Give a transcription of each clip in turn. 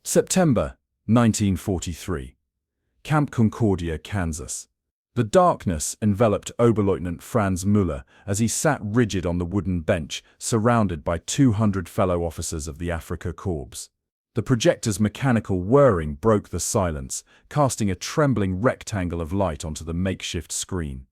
September 1943. Camp Concordia, Kansas. The darkness enveloped Oberleutnant Franz Müller as he sat rigid on the wooden bench, surrounded by 200 fellow officers of the Afrika Korps. The projector's mechanical whirring broke the silence, casting a trembling rectangle of light onto the makeshift screen.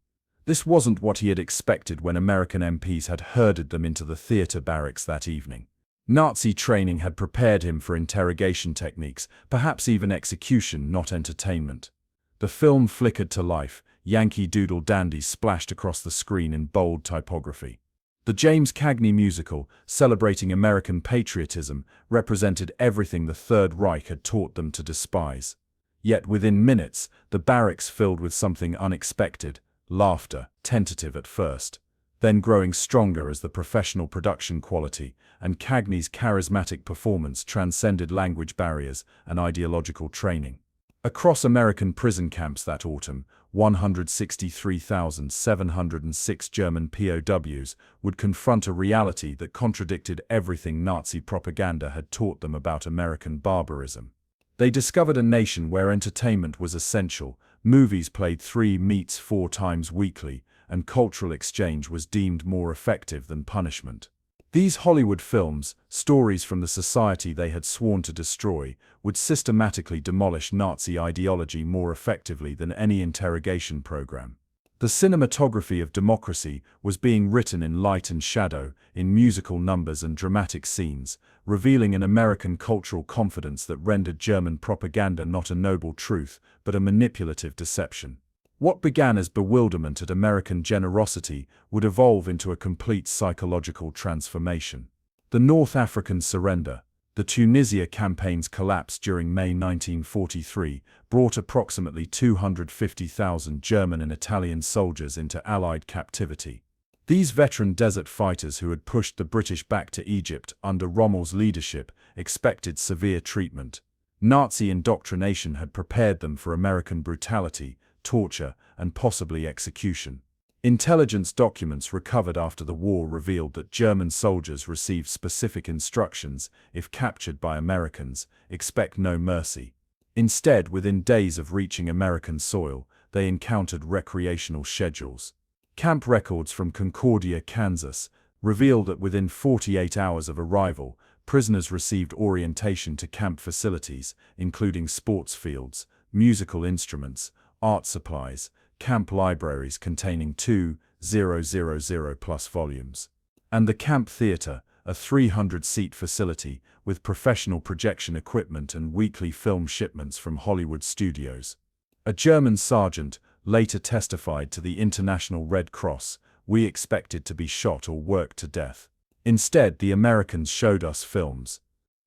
This wasn't what he had expected when American MPs had herded them into the theater barracks that evening. Nazi training had prepared him for interrogation techniques, perhaps even execution, not entertainment. The film flickered to life. Yankee Doodle dandies splashed across the screen in bold typography. The James Cagney musical, celebrating American patriotism, represented everything the Third Reich had taught them to despise. Yet within minutes, the barracks filled with something unexpected: laughter, tentative at first, then growing stronger as the professional production quality and Cagney's charismatic performance transcended language barriers and ideological training. Across American prison camps that autumn, 163,706 German POWs would confront a reality that contradicted everything Nazi propaganda had taught them about American barbarism. They discovered a nation where entertainment was essential, movies played 3-4 times weekly, and cultural exchange was deemed more effective than punishment. These Hollywood films, stories from the society they had sworn to destroy, would systematically demolish Nazi ideology more effectively than any interrogation program. The cinematography of democracy was being written in light and shadow, in musical numbers and dramatic scenes, revealing an American cultural confidence that rendered German propaganda not a noble truth, but a manipulative deception. What began as bewilderment at American generosity would evolve into a complete psychological transformation. The North African surrender, the Tunisia campaign's collapse during May 1943, brought approximately 250,000 German and Italian soldiers into Allied captivity. These veteran desert fighters who had pushed the British back to Egypt under Rommel's leadership expected severe treatment. Nazi indoctrination had prepared them for American brutality, torture, and possibly execution. Intelligence documents recovered after the war revealed that German soldiers received specific instructions: if captured by Americans, expect no mercy. Instead, within days of reaching American soil, they encountered recreational schedules. Camp records from Concordia, Kansas, revealed that within 48 hours of arrival, prisoners received orientation to camp facilities, including sports fields, musical instruments, art supplies, camp libraries containing 2,000+ volumes, and the camp theater, a 300-seat facility with professional projection equipment and weekly film shipments from Hollywood studios. A German sergeant later testified to the International Red Cross, "We expected to be shot or worked to death. Instead, the Americans showed us films."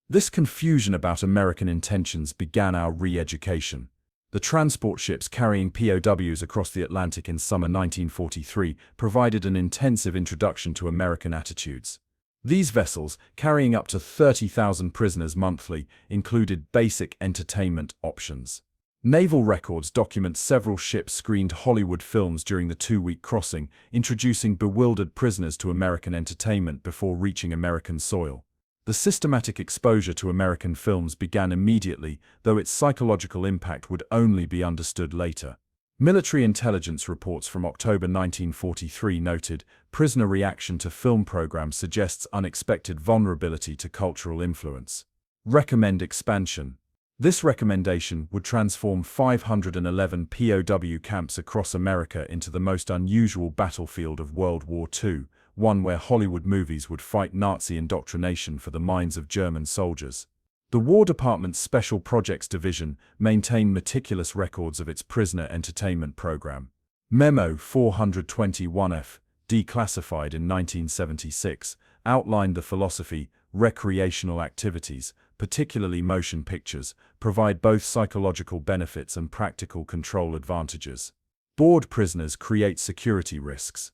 This confusion about American intentions began our re-education. The transport ships carrying POWs across the Atlantic in summer 1943 provided an intensive introduction to American attitudes. These vessels, carrying up to 30,000 prisoners monthly, included basic entertainment options. Naval records document several ships screened Hollywood films during the 2-week crossing, introducing bewildered prisoners to American entertainment before reaching American soil. The systematic exposure to American films began immediately, though its psychological impact would only be understood later. Military intelligence reports from October 1943 noted, prisoner reaction to film programs suggests unexpected vulnerability to cultural influence. Recommend expansion. This recommendation would transform 511 POW camps across America into the most unusual battlefield of World War II, one where Hollywood movies would fight Nazi indoctrination for the minds of German soldiers. The War Department's Special Projects Division maintained meticulous records of its prisoner entertainment program. Memo 421F, declassified in 1976, outlined the philosophy: recreational activities, particularly motion pictures, provide both psychological benefits and practical control advantages. Bored prisoners create security risks.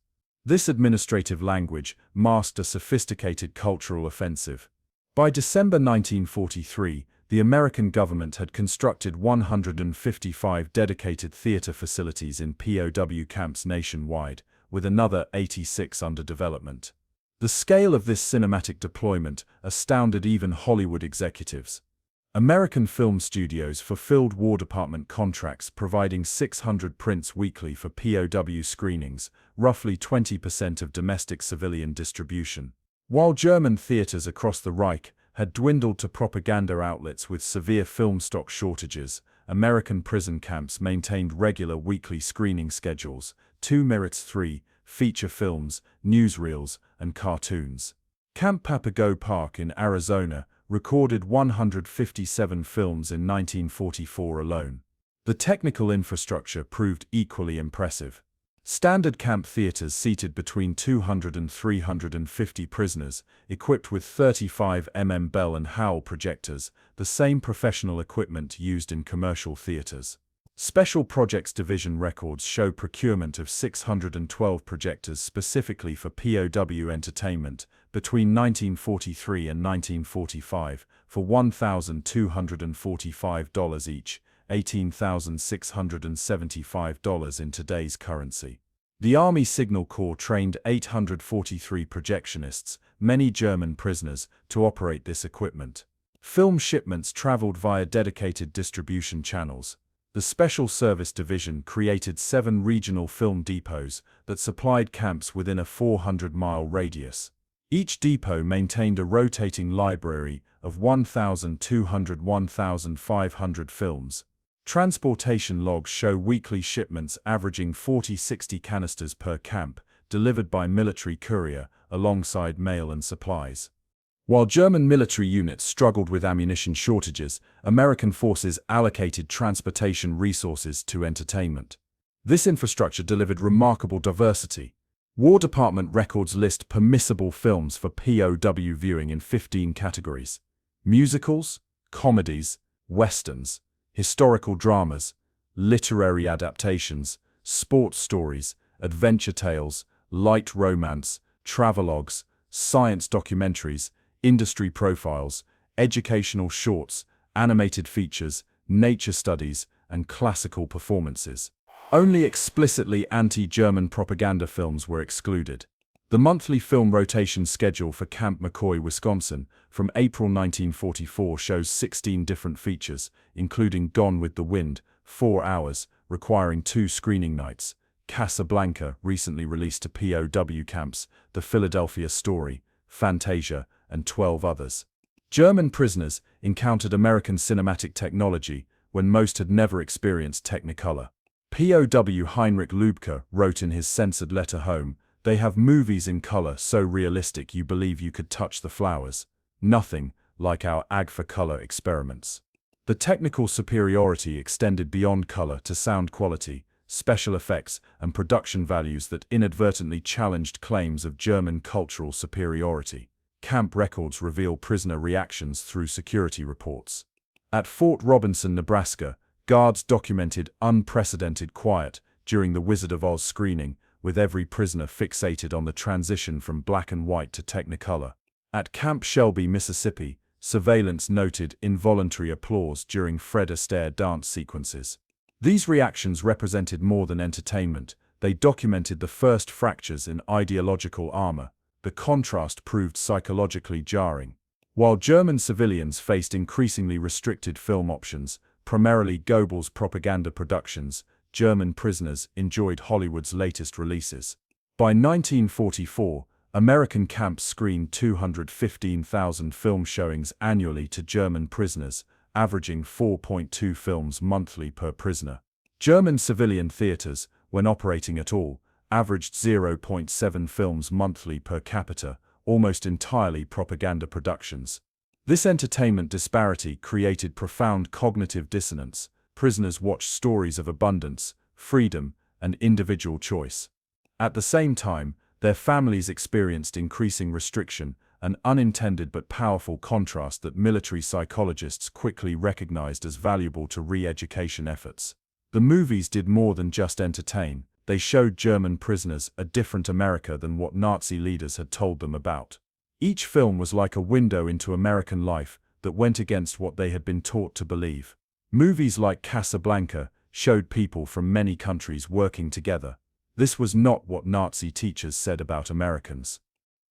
This administrative language masked a sophisticated cultural offensive. By December 1943, the American government had constructed 155 dedicated theater facilities in POW camps nationwide, with another 86 under development. The scale of this cinematic deployment astounded even Hollywood executives. American film studios fulfilled War Department contracts providing 600 prints weekly for POW screenings, roughly 20% of domestic civilian distribution. While German theaters across the Reich had dwindled to propaganda outlets with severe film stock shortages, American prison camps maintained regular weekly screening schedules, 2 feature films, newsreels, and cartoons. Camp Papago Park in Arizona recorded 157 films in 1944 alone. The technical infrastructure proved equally impressive. Standard camp theaters seated between 200 and 350 prisoners, equipped with 35 Bell and Howell projectors, the same professional equipment used in commercial theaters. Special Projects Division records show procurement of 612 projectors specifically for POW entertainment between 1943 and 1945 for $1,245 each, $18,675 in today's currency. The Army Signal Corps trained 843 projectionists, many German prisoners, to operate this equipment. Film shipments traveled via dedicated distribution channels. The Special Service Division created 7 regional film depots that supplied camps within a 400-mile radius. Each depot maintained a rotating library of 1,200–1,500 films. Transportation logs show weekly shipments averaging 40–60 canisters per camp, delivered by military courier, alongside mail and supplies. While German military units struggled with ammunition shortages, American forces allocated transportation resources to entertainment. This infrastructure delivered remarkable diversity. War Department records list permissible films for POW viewing in 15 categories: musicals, comedies, westerns, historical dramas, literary adaptations, sports stories, adventure tales, light romance, travelogues, science documentaries, industry profiles, educational shorts, animated features, nature studies, and classical performances. Only explicitly anti-German propaganda films were excluded. The monthly film rotation schedule for Camp McCoy, Wisconsin, from April 1944 shows 16 different features, including Gone with the Wind, 4 hours, requiring 2 screening nights, Casablanca, recently released to POW camps, The Philadelphia Story, Fantasia, and 12 others. German prisoners encountered American cinematic technology when most had never experienced Technicolor. POW Heinrich Lübke wrote in his censored letter home, "They have movies in color so realistic you believe you could touch the flowers. Nothing like our Agfacolor experiments." The technical superiority extended beyond color to sound quality, special effects, and production values that inadvertently challenged claims of German cultural superiority. Camp records reveal prisoner reactions through security reports. At Fort Robinson, Nebraska, guards documented unprecedented quiet during the Wizard of Oz screening, with every prisoner fixated on the transition from black and white to Technicolor. At Camp Shelby, Mississippi, surveillance noted involuntary applause during Fred Astaire dance sequences. These reactions represented more than entertainment. They documented the first fractures in ideological armor. The contrast proved psychologically jarring. While German civilians faced increasingly restricted film options, primarily Goebbels propaganda productions, German prisoners enjoyed Hollywood's latest releases. By 1944, American camps screened 215,000 film showings annually to German prisoners, averaging 4.2 films monthly per prisoner. German civilian theaters, when operating at all, averaged 0.7 films monthly per capita, almost entirely propaganda productions. This entertainment disparity created profound cognitive dissonance. Prisoners watched stories of abundance, freedom, and individual choice. At the same time, their families experienced increasing restriction, an unintended but powerful contrast that military psychologists quickly recognized as valuable to re-education efforts. The movies did more than just entertain. They showed German prisoners a different America than what Nazi leaders had told them about. Each film was like a window into American life that went against what they had been taught to believe. Movies like Casablanca showed people from many countries working together. This was not what Nazi teachers said about Americans.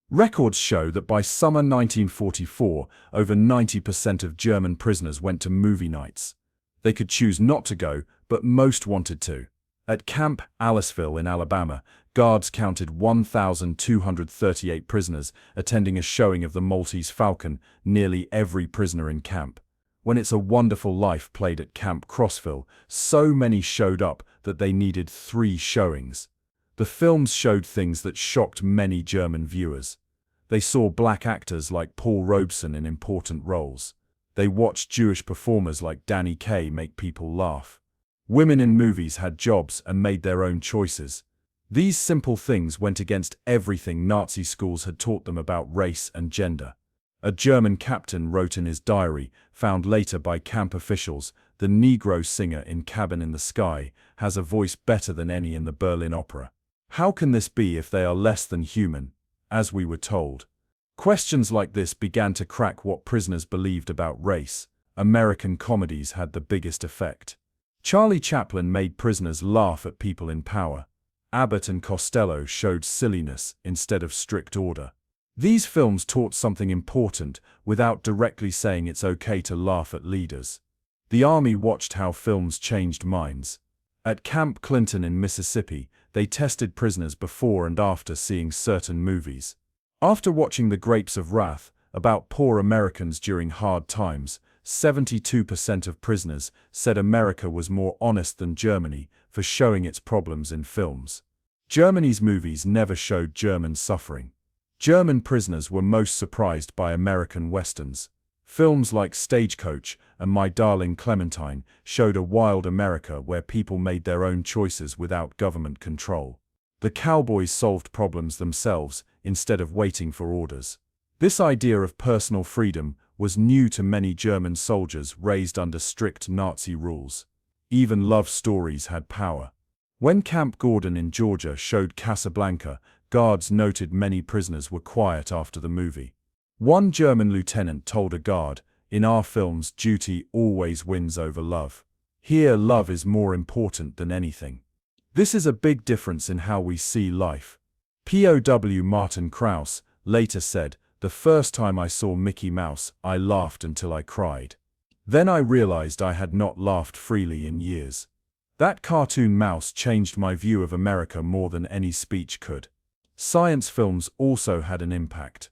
Records show that by summer 1944, over 90% of German prisoners went to movie nights. They could choose not to go, but most wanted to. At Camp Aliceville in Alabama, guards counted 1,238 prisoners attending a showing of the Maltese Falcon, nearly every prisoner in camp. When It's a Wonderful Life played at Camp Crossville, so many showed up that they needed 3 showings. The films showed things that shocked many German viewers. They saw black actors like Paul Robeson in important roles. They watched Jewish performers like Danny Kaye make people laugh. Women in movies had jobs and made their own choices. These simple things went against everything Nazi schools had taught them about race and gender. A German captain wrote in his diary, found later by camp officials, "The Negro singer in Cabin in the Sky has a voice better than any in the Berlin Opera. How can this be if they are less than human?" as we were told. Questions like this began to crack what prisoners believed about race. American comedies had the biggest effect. Charlie Chaplin made prisoners laugh at people in power. Abbott and Costello showed silliness instead of strict order. These films taught something important without directly saying it's okay to laugh at leaders. The Army watched how films changed minds. At Camp Clinton in Mississippi, they tested prisoners before and after seeing certain movies. After watching The Grapes of Wrath, about poor Americans during hard times, 72% of prisoners said America was more honest than Germany for showing its problems in films. Germany's movies never showed German suffering. German prisoners were most surprised by American westerns. Films like Stagecoach and My Darling Clementine showed a wild America where people made their own choices without government control. The cowboys solved problems themselves instead of waiting for orders. This idea of personal freedom was new to many German soldiers raised under strict Nazi rules. Even love stories had power. When Camp Gordon in Georgia showed Casablanca, guards noted many prisoners were quiet after the movie. One German lieutenant told a guard, "In our films, duty always wins over love. Here, love is more important than anything." This is a big difference in how we see life. POW Martin Krause later said, "The first time I saw Mickey Mouse, I laughed until I cried. Then I realized I had not laughed freely in years. That cartoon mouse changed my view of America more than any speech could." Science films also had an impact.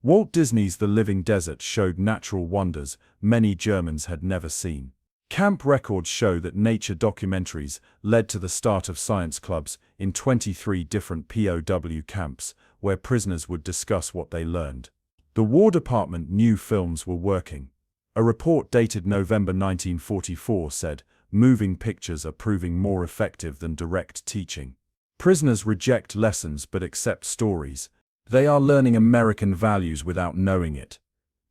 Walt Disney's The Living Desert showed natural wonders many Germans had never seen. Camp records show that nature documentaries led to the start of science clubs in 23 different POW camps, where prisoners would discuss what they learned. The War Department knew films were working. A report dated November 1944 said, "Moving pictures are proving more effective than direct teaching. Prisoners reject lessons but accept stories. They are learning American values without knowing it."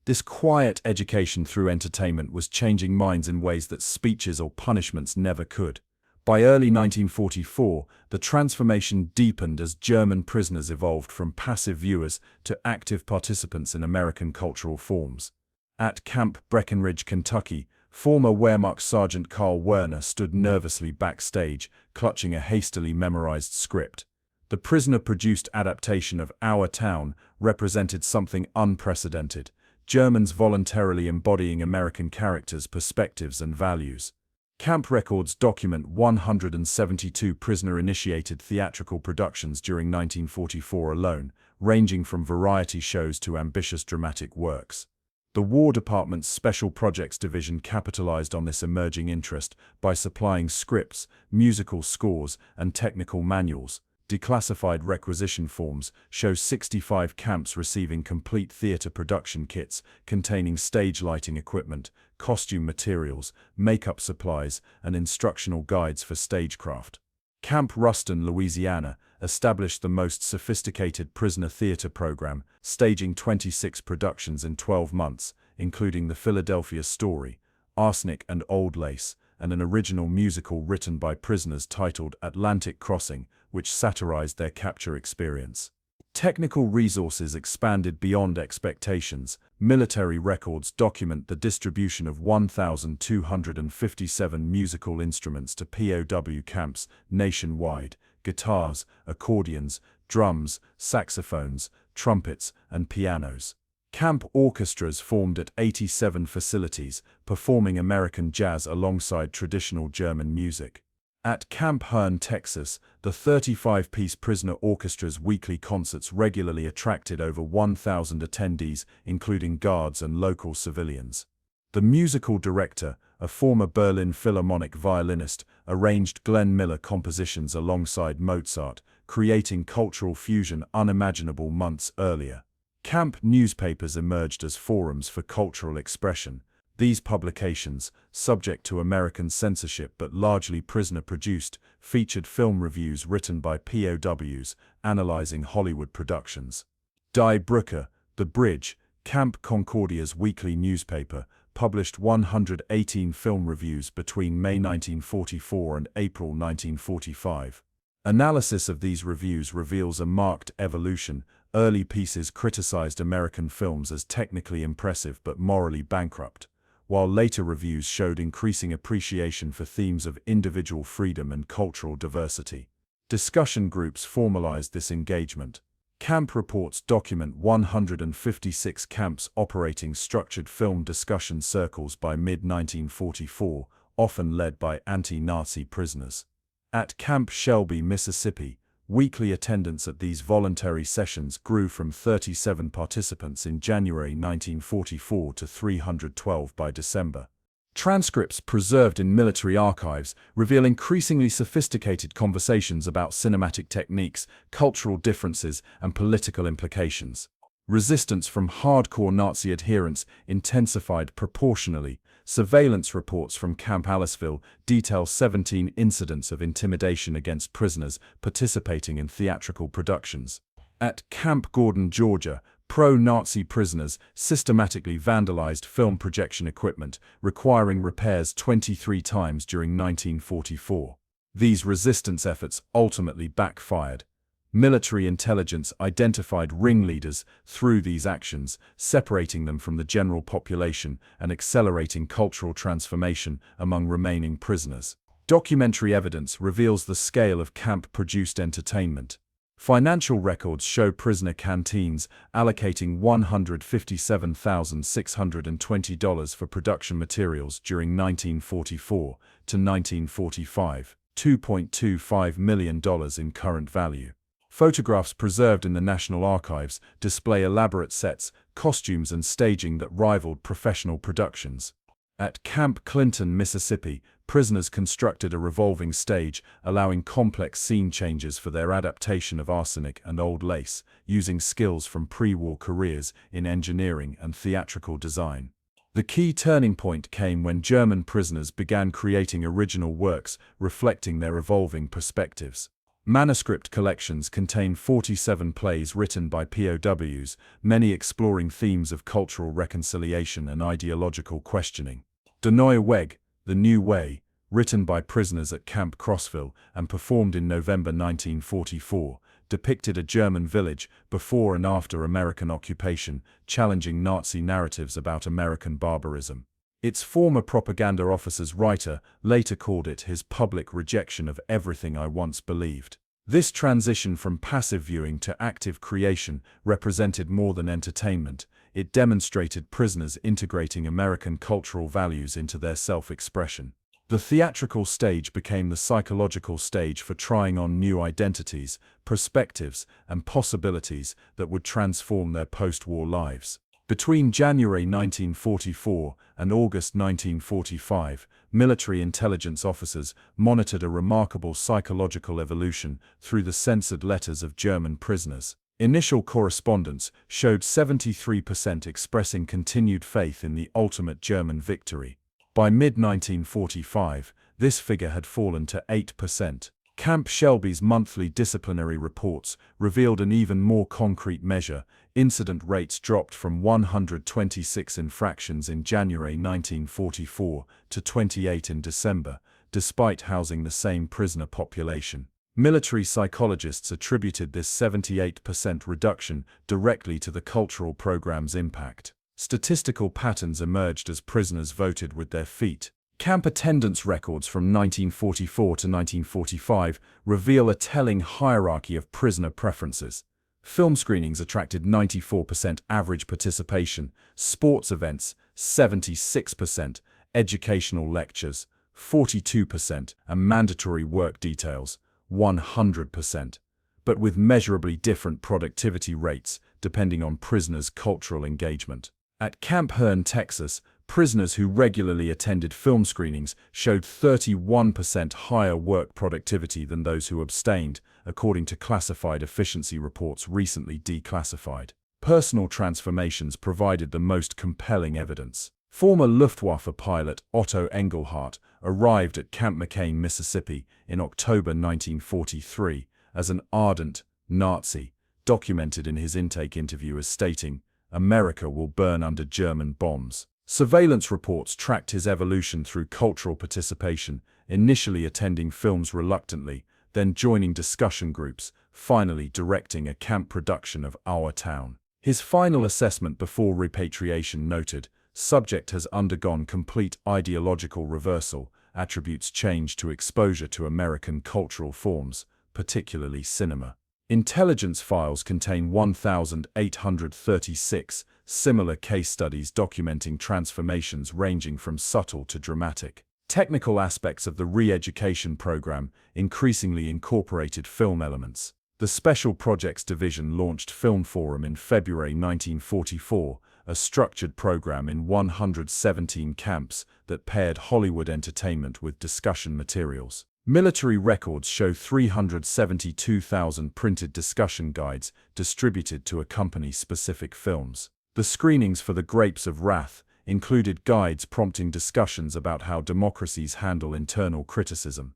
This quiet education through entertainment was changing minds in ways that speeches or punishments never could. By early 1944, the transformation deepened as German prisoners evolved from passive viewers to active participants in American cultural forms. At Camp Breckenridge, Kentucky, former Wehrmacht Sergeant Carl Werner stood nervously backstage, clutching a hastily memorized script. The prisoner-produced adaptation of Our Town represented something unprecedented. Germans voluntarily embodying American characters, perspectives, and values. Camp records document 172 prisoner-initiated theatrical productions during 1944 alone, ranging from variety shows to ambitious dramatic works. The War Department's Special Projects Division capitalized on this emerging interest by supplying scripts, musical scores, and technical manuals. Declassified requisition forms show 65 camps receiving complete theater production kits containing stage lighting equipment, costume materials, makeup supplies, and instructional guides for stagecraft. Camp Ruston, Louisiana, established the most sophisticated prisoner theater program, staging 26 productions in 12 months, including The Philadelphia Story, Arsenic and Old Lace, and an original musical written by prisoners titled Atlantic Crossing, which satirized their capture experience. Technical resources expanded beyond expectations. Military records document the distribution of 1,257 musical instruments to POW camps nationwide: guitars, accordions, drums, saxophones, trumpets, and pianos. Camp orchestras formed at 87 facilities, performing American jazz alongside traditional German music. At Camp Hearn, Texas, the 35-piece prisoner orchestra's weekly concerts regularly attracted over 1,000 attendees, including guards and local civilians. The musical director, a former Berlin Philharmonic violinist, arranged Glenn Miller compositions alongside Mozart, creating cultural fusion unimaginable months earlier. Camp newspapers emerged as forums for cultural expression. These publications, subject to American censorship but largely prisoner-produced, featured film reviews written by POWs analyzing Hollywood productions. Die Brücke, The Bridge, Camp Concordia's weekly newspaper, published 118 film reviews between May 1944 and April 1945. Analysis of these reviews reveals a marked evolution. Early pieces criticized American films as technically impressive but morally bankrupt, while later reviews showed increasing appreciation for themes of individual freedom and cultural diversity. Discussion groups formalized this engagement. Camp reports document 156 camps operating structured film discussion circles by mid-1944, often led by anti-Nazi prisoners. At Camp Shelby, Mississippi, weekly attendance at these voluntary sessions grew from 37 participants in January 1944 to 312 by December. Transcripts preserved in military archives reveal increasingly sophisticated conversations about cinematic techniques, cultural differences, and political implications. Resistance from hardcore Nazi adherents intensified proportionally. Surveillance reports from Camp Aliceville detail 17 incidents of intimidation against prisoners participating in theatrical productions. At Camp Gordon, Georgia, pro-Nazi prisoners systematically vandalized film projection equipment, requiring repairs 23 times during 1944. These resistance efforts ultimately backfired. Military intelligence identified ringleaders through these actions, separating them from the general population and accelerating cultural transformation among remaining prisoners. Documentary evidence reveals the scale of camp-produced entertainment. Financial records show prisoner canteens allocating $157,620 for production materials during 1944 to 1945, $2.25 million in current value. Photographs preserved in the National Archives display elaborate sets, costumes, and staging that rivaled professional productions. At Camp Clinton, Mississippi, prisoners constructed a revolving stage, allowing complex scene changes for their adaptation of Arsenic and Old Lace, using skills from pre-war careers in engineering and theatrical design. The key turning point came when German prisoners began creating original works reflecting their evolving perspectives. Manuscript collections contain 47 plays written by POWs, many exploring themes of cultural reconciliation and ideological questioning. Der Neue Weg, The New Way, written by prisoners at Camp Crossville and performed in November 1944, depicted a German village before and after American occupation, challenging Nazi narratives about American barbarism. Its former propaganda officer's writer later called it his public rejection of everything I once believed. This transition from passive viewing to active creation represented more than entertainment. It demonstrated prisoners integrating American cultural values into their self-expression. The theatrical stage became the psychological stage for trying on new identities, perspectives, and possibilities that would transform their post-war lives. Between January 1944 and August 1945, military intelligence officers monitored a remarkable psychological evolution through the censored letters of German prisoners. Initial correspondence showed 73% expressing continued faith in the ultimate German victory. By mid-1945, this figure had fallen to 8%. Camp Shelby's monthly disciplinary reports revealed an even more concrete measure. Incident rates dropped from 126 infractions in January 1944 to 28 in December, despite housing the same prisoner population. Military psychologists attributed this 78% reduction directly to the cultural program's impact. Statistical patterns emerged as prisoners voted with their feet. Camp attendance records from 1944 to 1945 reveal a telling hierarchy of prisoner preferences. Film screenings attracted 94% average participation, sports events 76%, educational lectures 42%, and mandatory work details 100%, but with measurably different productivity rates depending on prisoners' cultural engagement. At Camp Hearn, Texas, prisoners who regularly attended film screenings showed 31% higher work productivity than those who abstained, according to classified efficiency reports recently declassified. Personal transformations provided the most compelling evidence. Former Luftwaffe pilot Otto Engelhardt arrived at Camp McCain, Mississippi in October 1943 as an ardent Nazi, documented in his intake interview as stating, "America will burn under German bombs." Surveillance reports tracked his evolution through cultural participation, initially attending films reluctantly, then joining discussion groups, finally directing a camp production of Our Town. His final assessment before repatriation noted, "Subject has undergone complete ideological reversal, attributes change to exposure to American cultural forms, particularly cinema." Intelligence files contain 1,836 similar case studies documenting transformations ranging from subtle to dramatic. Technical aspects of the re-education program increasingly incorporated film elements. The Special Projects Division launched Film Forum in February 1944, a structured program in 117 camps that paired Hollywood entertainment with discussion materials. Military records show 372,000 printed discussion guides distributed to accompany specific films. The screenings for The Grapes of Wrath included guides prompting discussions about how democracies handle internal criticism.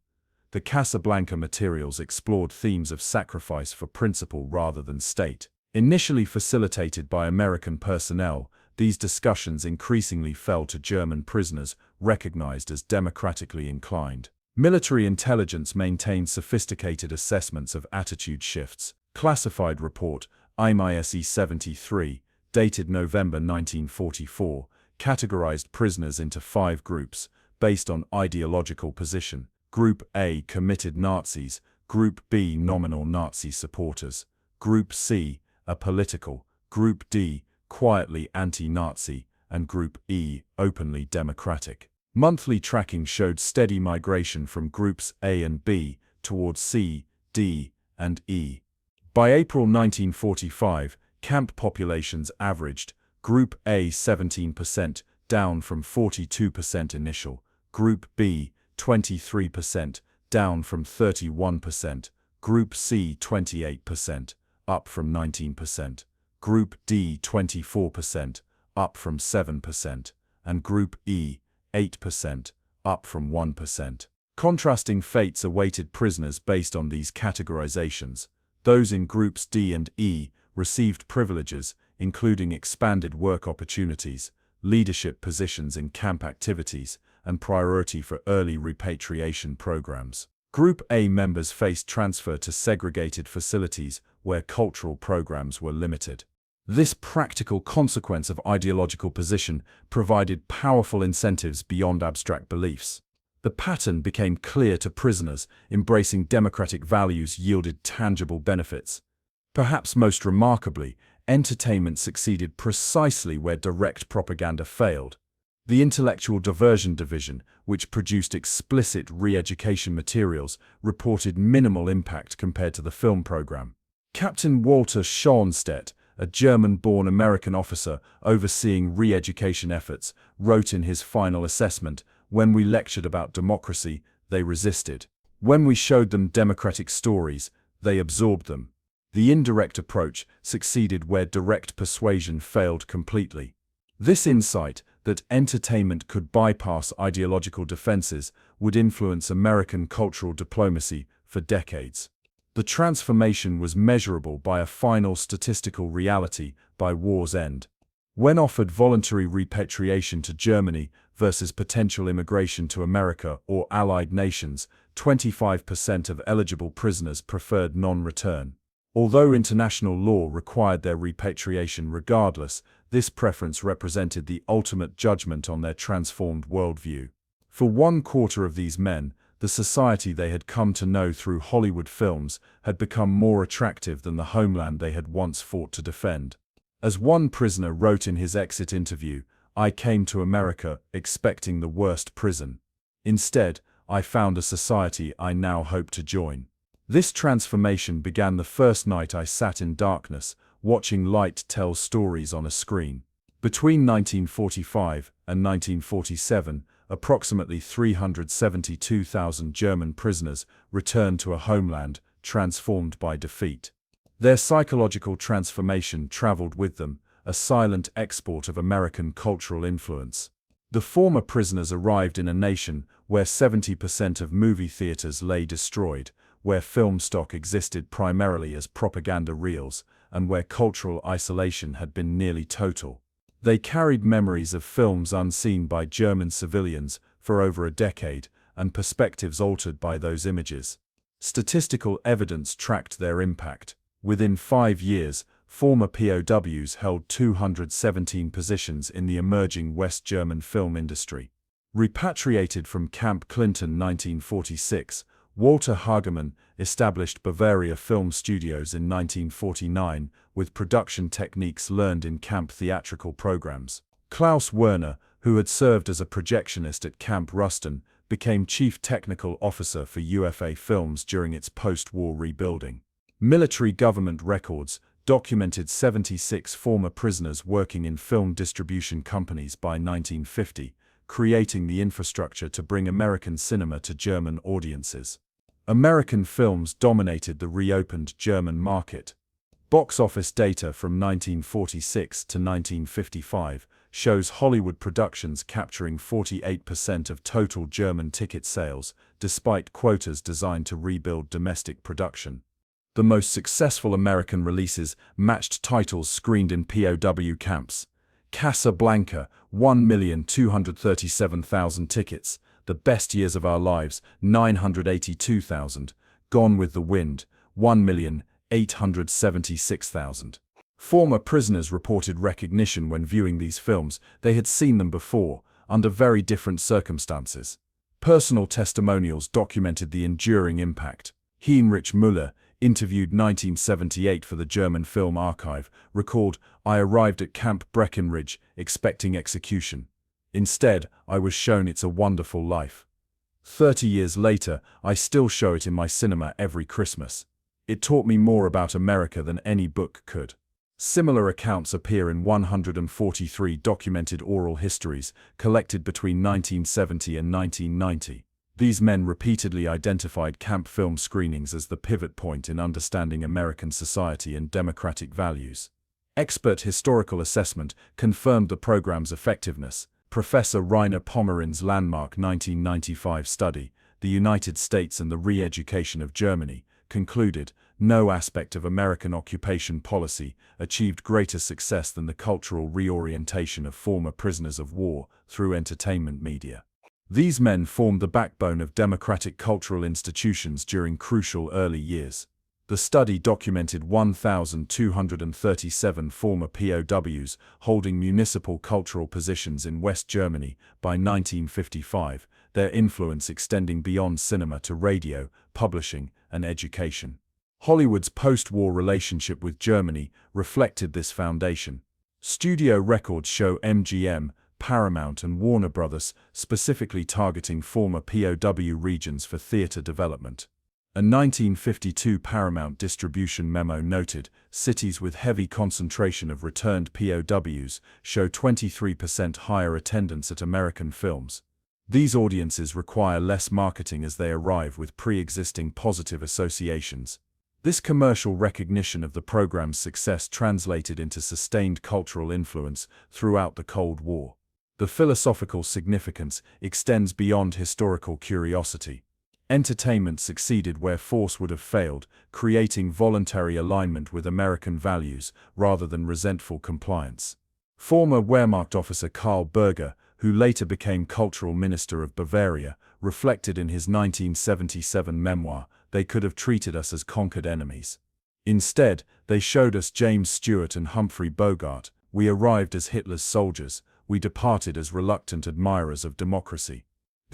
The Casablanca materials explored themes of sacrifice for principle rather than state. Initially facilitated by American personnel, these discussions increasingly fell to German prisoners recognized as democratically inclined. Military intelligence maintained sophisticated assessments of attitude shifts. Classified report, IMISE 73, dated November 1944, categorized prisoners into 5 groups, based on ideological position. Group A, committed Nazis; Group B, nominal Nazi supporters; Group C, apolitical; Group D, quietly anti-Nazi; and Group E, openly democratic. Monthly tracking showed steady migration from Groups A and B towards C, D, and E. By April 1945, camp populations averaged: Group A 17%, down from 42% initial; Group B 23%, down from 31%; Group C 28%, up from 19%; Group D 24%, up from 7%; and Group E 8%, up from 1%. Contrasting fates awaited prisoners based on these categorizations. Those in Groups D and E received privileges, including expanded work opportunities, leadership positions in camp activities, and priority for early repatriation programs. Group A members faced transfer to segregated facilities where cultural programs were limited. This practical consequence of ideological position provided powerful incentives beyond abstract beliefs. The pattern became clear to prisoners. Embracing democratic values yielded tangible benefits. Perhaps most remarkably, entertainment succeeded precisely where direct propaganda failed. The Intellectual Diversion Division, which produced explicit re-education materials, reported minimal impact compared to the film program. Captain Walter Schonstedt, a German-born American officer overseeing re-education efforts, wrote in his final assessment, "When we lectured about democracy, they resisted. When we showed them democratic stories, they absorbed them." The indirect approach succeeded where direct persuasion failed completely. This insight, that entertainment could bypass ideological defenses, would influence American cultural diplomacy for decades. The transformation was measurable by a final statistical reality by war's end. When offered voluntary repatriation to Germany versus potential immigration to America or allied nations, 25% of eligible prisoners preferred non-return. Although international law required their repatriation regardless, this preference represented the ultimate judgment on their transformed worldview. For 1/4 of these men, the society they had come to know through Hollywood films had become more attractive than the homeland they had once fought to defend. As one prisoner wrote in his exit interview, "I came to America expecting the worst prison. Instead, I found a society I now hope to join." This transformation began the first night I sat in darkness, watching light tell stories on a screen. Between 1945 and 1947, approximately 372,000 German prisoners returned to a homeland transformed by defeat. Their psychological transformation traveled with them, a silent export of American cultural influence. The former prisoners arrived in a nation where 70% of movie theaters lay destroyed, where film stock existed primarily as propaganda reels, and where cultural isolation had been nearly total. They carried memories of films unseen by German civilians for over a decade, and perspectives altered by those images. Statistical evidence tracked their impact. Within 5 years, former POWs held 217 positions in the emerging West German film industry. Repatriated from Camp Clinton 1946, Walter Hagemann established Bavaria Film Studios in 1949 with production techniques learned in camp theatrical programs. Klaus Werner, who had served as a projectionist at Camp Ruston, became chief technical officer for UFA Films during its post-war rebuilding. Military government records documented 76 former prisoners working in film distribution companies by 1950, creating the infrastructure to bring American cinema to German audiences. American films dominated the reopened German market. Box office data from 1946 to 1955 shows Hollywood productions capturing 48% of total German ticket sales, despite quotas designed to rebuild domestic production. The most successful American releases matched titles screened in POW camps. Casablanca, 1,237,000 tickets. The Best Years of Our Lives, 982,000. Gone with the Wind, 1,876,000. Former prisoners reported recognition when viewing these films. They had seen them before, under very different circumstances. Personal testimonials documented the enduring impact. Heinrich Müller, interviewed 1978 for the German Film Archive, recalled, "I arrived at Camp Breckenridge expecting execution. Instead, I was shown It's a Wonderful Life. 30 years later, I still show it in my cinema every Christmas. It taught me more about America than any book could." Similar accounts appear in 143 documented oral histories collected between 1970 and 1990. These men repeatedly identified camp film screenings as the pivot point in understanding American society and democratic values. Expert historical assessment confirmed the program's effectiveness. Professor Rainer Pomeran's landmark 1995 study, "The United States and the Re-Education of Germany," concluded, "No aspect of American occupation policy achieved greater success than the cultural reorientation of former prisoners of war through entertainment media." These men formed the backbone of democratic cultural institutions during crucial early years. The study documented 1,237 former POWs holding municipal cultural positions in West Germany by 1955, their influence extending beyond cinema to radio, publishing, and education. Hollywood's post-war relationship with Germany reflected this foundation. Studio records show MGM, Paramount, and Warner Brothers specifically targeting former POW regions for theater development. A 1952 Paramount distribution memo noted, "Cities with heavy concentration of returned POWs show 23% higher attendance at American films. These audiences require less marketing as they arrive with pre-existing positive associations." This commercial recognition of the program's success translated into sustained cultural influence throughout the Cold War. The philosophical significance extends beyond historical curiosity. Entertainment succeeded where force would have failed, creating voluntary alignment with American values rather than resentful compliance. Former Wehrmacht officer Karl Berger, who later became cultural minister of Bavaria, reflected in his 1977 memoir, "They could have treated us as conquered enemies. Instead, they showed us James Stewart and Humphrey Bogart. We arrived as Hitler's soldiers, we departed as reluctant admirers of democracy."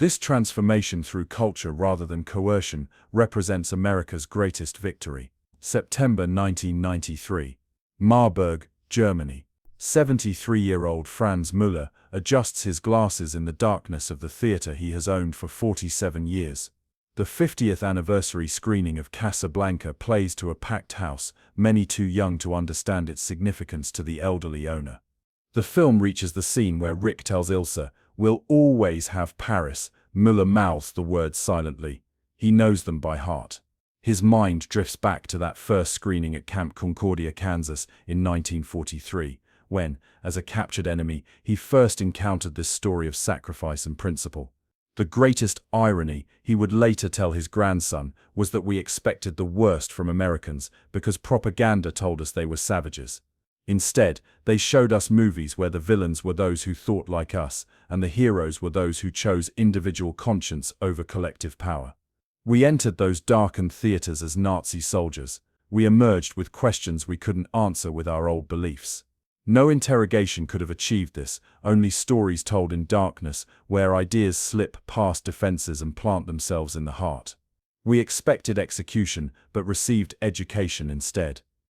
This transformation through culture rather than coercion represents America's greatest victory. September 1993. Marburg, Germany. 73-year-old Franz Müller adjusts his glasses in the darkness of the theater he has owned for 47 years. The 50th anniversary screening of Casablanca plays to a packed house, many too young to understand its significance to the elderly owner. The film reaches the scene where Rick tells Ilse, "We'll always have Paris." Müller mouths the words silently. He knows them by heart. His mind drifts back to that first screening at Camp Concordia, Kansas in 1943, when, as a captured enemy, he first encountered this story of sacrifice and principle. The greatest irony, he would later tell his grandson, was that we expected the worst from Americans because propaganda told us they were savages. Instead, they showed us movies where the villains were those who thought like us, and the heroes were those who chose individual conscience over collective power. We entered those darkened theaters as Nazi soldiers. We emerged with questions we couldn't answer with our old beliefs. No interrogation could have achieved this, only stories told in darkness, where ideas slip past defenses and plant themselves in the heart. We expected execution, but received education instead.